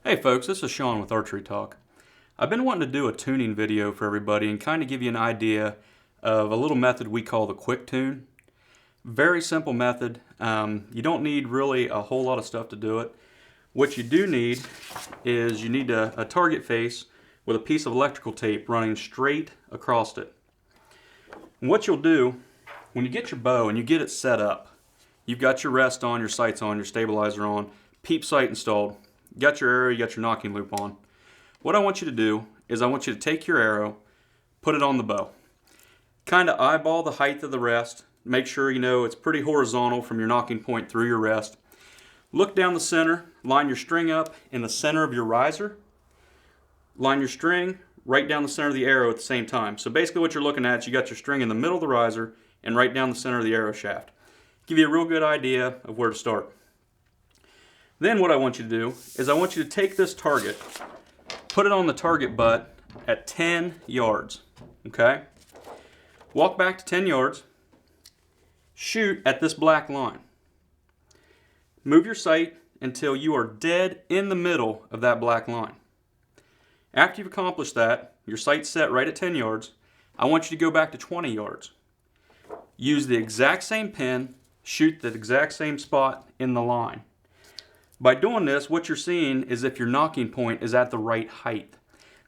Hey folks, this is Sean with Archery Talk. I've been wanting to do a tuning video for everybody and kind of give you an idea of a little method we call the quick tune. Very simple method. You don't need really a whole lot of stuff to do it. What you do need is you need a target face with a piece of electrical tape running straight across it. And what you'll do, when you get your bow and you get it set up, you've got your rest on, your sights on, your stabilizer on, peep sight installed, you got your arrow, you got your knocking loop on. What I want you to do is I want you to take your arrow, put it on the bow. Kind of eyeball the height of the rest. Make sure you know it's pretty horizontal from your knocking point through your rest. Look down the center, line your string up in the center of your riser. Line your string right down the center of the arrow at the same time. So basically what you're looking at is you got your string in the middle of the riser and right down the center of the arrow shaft. Give you a real good idea of where to start. Then what I want you to do is I want you to take this target, put it on the target butt at 10 yards, okay? Walk back to 10 yards, shoot at this black line. Move your sight until you are dead in the middle of that black line. After you've accomplished that, your sight's set right at 10 yards, I want you to go back to 20 yards. Use the exact same pin, shoot the exact same spot in the line. By doing this, what you're seeing is if your knocking point is at the right height.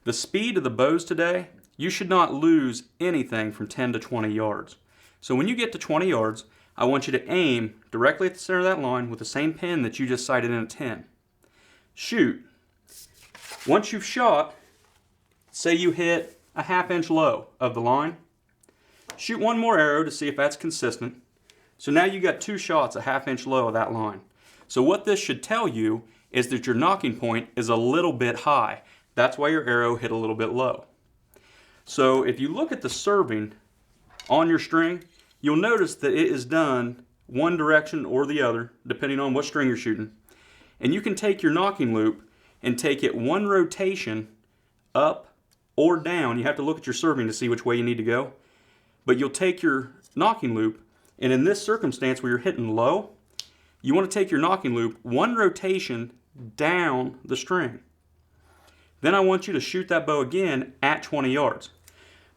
The speed of the bows today, you should not lose anything from 10 to 20 yards. So when you get to 20 yards, I want you to aim directly at the center of that line with the same pin that you just sighted in at 10. Shoot. Once you've shot, say you hit a ½ inch low of the line, shoot one more arrow to see if that's consistent. So now you got two shots a ½ inch low of that line. So what this should tell you is that your knocking point is a little bit high. That's why your arrow hit a little bit low. So if you look at the serving on your string, you'll notice that it is done one direction or the other, depending on what string you're shooting. And you can take your knocking loop and take it one rotation up or down. You have to look at your serving to see which way you need to go. But you'll take your knocking loop, and in this circumstance where you're hitting low, you want to take your knocking loop one rotation down the string. Then I want you to shoot that bow again at 20 yards.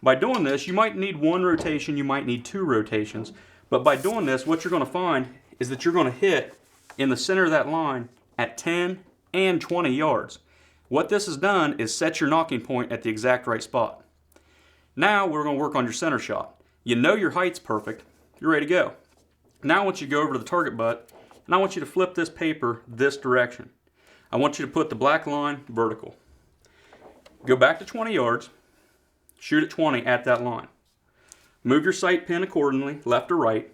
By doing this, you might need one rotation, you might need two rotations, but by doing this, what you're going to find is that you're going to hit in the center of that line at 10 and 20 yards. What this has done is set your knocking point at the exact right spot. Now we're going to work on your center shot. You know your height's perfect, you're ready to go. Now I want you to go over to the target butt, and I want you to flip this paper this direction. I want you to put the black line vertical. Go back to 20 yards, shoot at 20 at that line. Move your sight pin accordingly, left or right.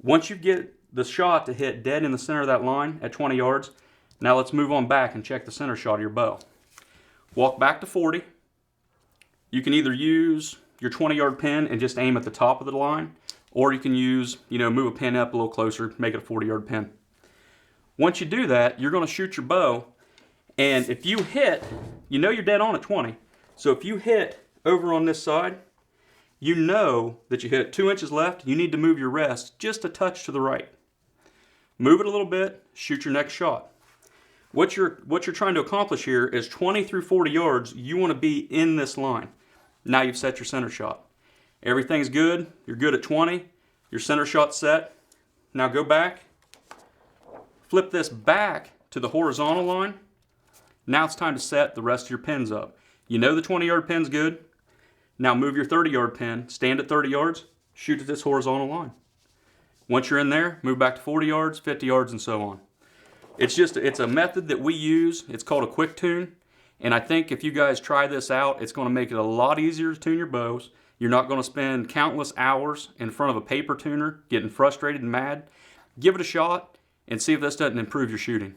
Once you get the shot to hit dead in the center of that line at 20 yards, now let's move on back and check the center shot of your bow. Walk back to 40. You can either use your 20-yard pin and just aim at the top of the line, or you can use, move a pin up a little closer, make it a 40-yard pin. Once you do that, you're going to shoot your bow, and if you hit, you know you're dead on at 20. So if you hit over on this side, you know that you hit 2 inches left. You need to move your rest just a touch to the right. Move it a little bit, shoot your next shot. What you're trying to accomplish here is 20 through 40 yards, you want to be in this line. Now you've set your center shot. Everything's good, you're good at 20, your center shot's set. Now go back, flip this back to the horizontal line. Now it's time to set the rest of your pins up. You know the 20-yard pin's good. Now move your 30-yard pin, stand at 30 yards, shoot at this horizontal line. Once you're in there, move back to 40 yards, 50 yards, and so on. It's a method that we use. It's called a quick tune. And I think if you guys try this out, it's going to make it a lot easier to tune your bows. You're not going to spend countless hours in front of a paper tuner getting frustrated and mad. Give it a shot and see if this doesn't improve your shooting.